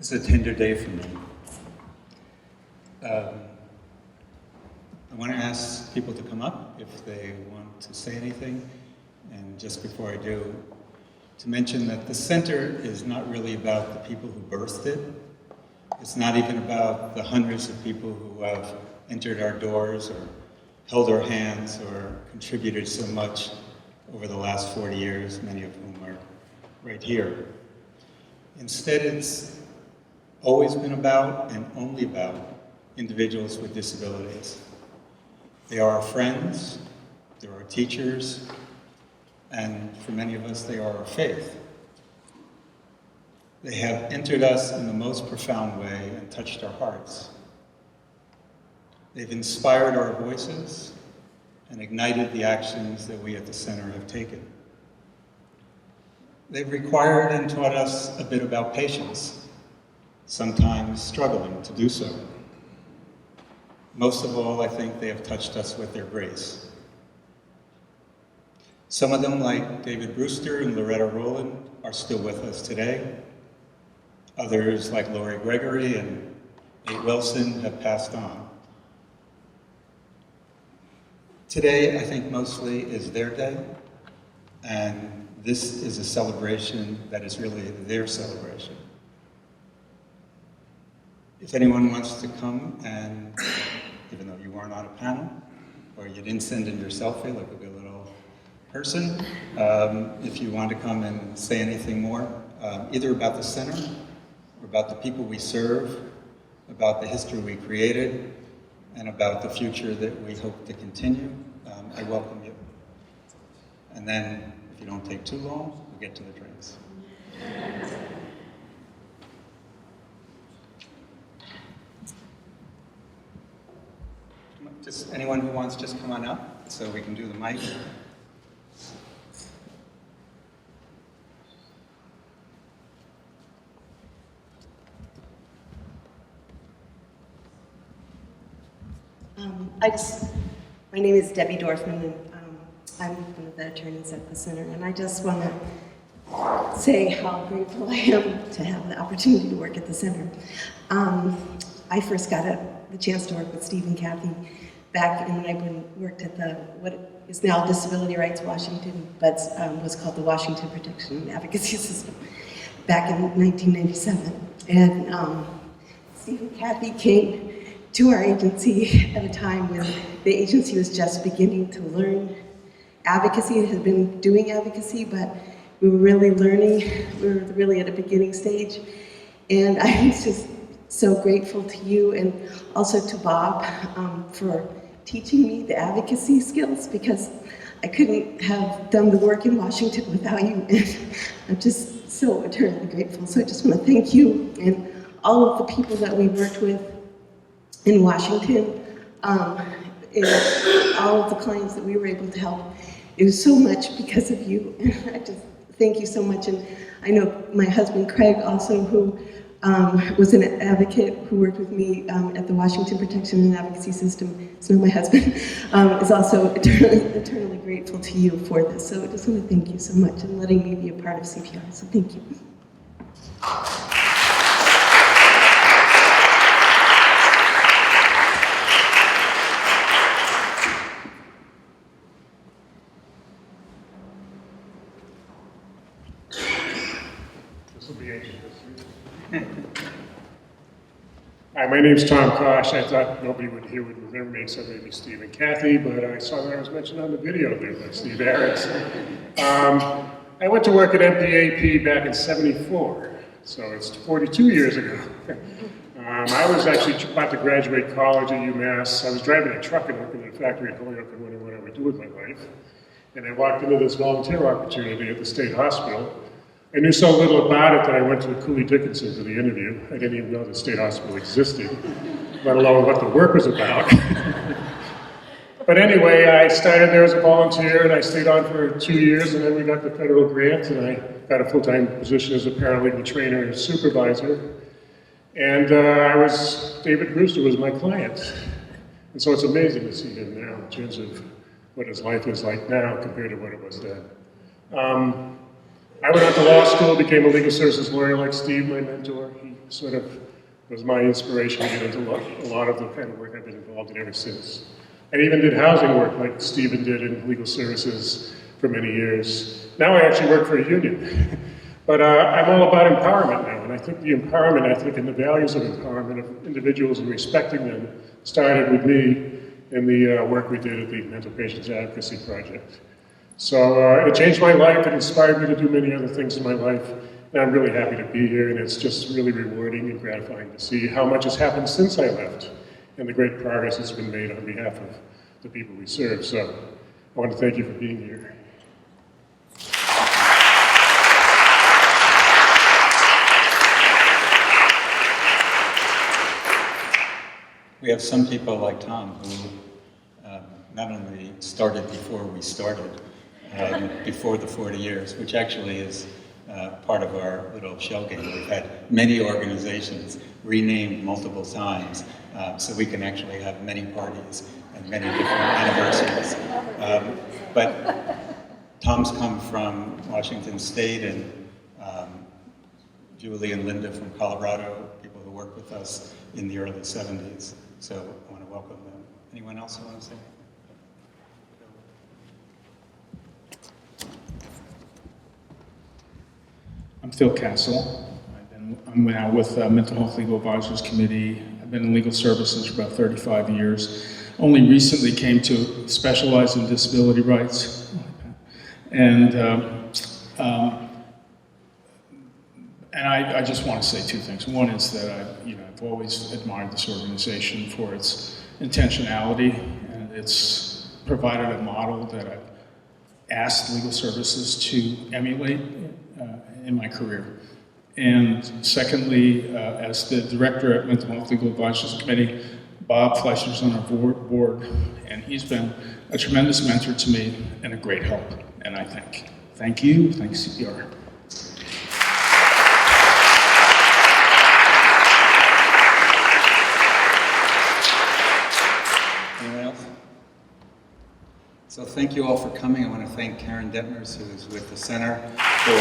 It's a tender day for me. I want to ask people to come up if they want to say anything. And just before I do, to mention that the center is not really about the people who birthed it. It's not even about the hundreds of people who have entered our doors or held our hands or contributed so much over the last 40 years, many of whom are right here. Instead, it's always been about and only about individuals with disabilities. They are our friends, they're our teachers, and for many of us, they are our faith. They have entered us in the most profound way and touched our hearts. They've inspired our voices and ignited the actions that we at the center have taken. They've required and taught us a bit about patience, sometimes struggling to do so. Most of all, I think they have touched us with their grace. Some of them, like David Brewster and Loretta Rowland, are still with us today. Others, like Lori Gregory and Nate Wilson, have passed on. Today, I think mostly is their day, and this is a celebration that is really their celebration. If anyone wants to come and, even though you aren't on a panel, or you didn't send in your selfie like a good little person, if you want to come and say anything more, either about the center, or about the people we serve, about the history we created, and about the future that we hope to continue, I welcome you. And then, if you don't take too long, we'll get to the drinks. Just anyone who wants, just come on up so we can do the mic. My name is Debbie Dorfman, and I'm one of the attorneys at the center, and I just want to say how grateful I am to have the opportunity to work at the center. I first got the chance to work with Steve and Kathy back when I worked at what is now Disability Rights Washington, but was called the Washington Protection and Advocacy System, back in 1997. And Steve and Kathy came to our agency at a time when the agency was just beginning to learn advocacy. It had been doing advocacy, but we were really learning. We were really at a beginning stage. And I was just so grateful to you and also to Bob for teaching me the advocacy skills, because I couldn't have done the work in Washington without you. And I'm just so eternally grateful. So I just want to thank you and all of the people that we worked with in Washington, and all of the clients that we were able to help. It was so much because of you, and I just thank you so much. And I know my husband Craig also, who was an advocate who worked with me at the Washington Protection and Advocacy System. It's not my husband, is also eternally grateful to you for this. So I just want to thank you so much and letting me be a part of CPR. So thank you. Hi, my name's Tom Kosh. I thought nobody would remember me except maybe Steve and Kathy, but I saw that I was mentioned on the video there by Steve Ahrens. I went to work at MPAP back in '74, so it's 42 years ago. I was actually about to graduate college at UMass. I was driving a truck and working in a factory in Holyoke and wondering what I would do with my life. And I walked into this volunteer opportunity at the state hospital. I knew so little about it that I went to Cooley Dickinson for the interview. I didn't even know the state hospital existed, let alone what the work was about. But anyway, I started there as a volunteer, and I stayed on for 2 years, and then we got the federal grant, and I got a full-time position as a paralegal trainer and supervisor. And David Brewster was my client. And so it's amazing to see him now in terms of what his life is like now compared to what it was then. I went on to law school, became a legal services lawyer like Steve, my mentor. He sort of was my inspiration to get into a lot of the kind of work I've been involved in ever since. I even did housing work like Stephen did in legal services for many years. Now I actually work for a union. But I'm all about empowerment now, and I think the empowerment ethic and the values of empowerment of individuals and respecting them started with me in the work we did at the Mental Patients Advocacy Project. So it changed my life, it inspired me to do many other things in my life, and I'm really happy to be here, and it's just really rewarding and gratifying to see how much has happened since I left, and the great progress that's been made on behalf of the people we serve. So I want to thank you for being here. We have some people like Tom who not only started before we started, before the 40 years, which actually is part of our little shell game. We've had many organizations renamed multiple times, so we can actually have many parties and many different anniversaries. But Tom's come from Washington State, and Julie and Linda from Colorado, people who worked with us in the early 70s. So I want to welcome them. Anyone else who want to say anything? I'm Phil Castle. I'm now with Mental Health Legal Advisors Committee. I've been in legal services for about 35 years. Only recently came to specialize in disability rights. And I just want to say two things. One is that I've always admired this organization for its intentionality, and it's provided a model that I've asked legal services to emulate in my career. And secondly, as the director at Mental Health Legal Advisors Committee, Bob Fleischer's on our board, and he's been a tremendous mentor to me and a great help. And I thank you, thanks CPR. So thank you all for coming. I want to thank Karen Detmers, who is with the center, for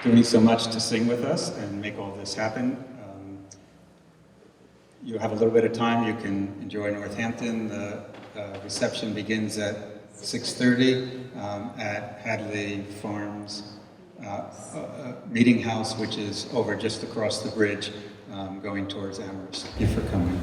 doing so much to sing with us and make all this happen. You have a little bit of time. You can enjoy Northampton. The reception begins at 6:30 at Hadley Farms Meeting House, which is over just across the bridge going towards Amherst. Thank you for coming.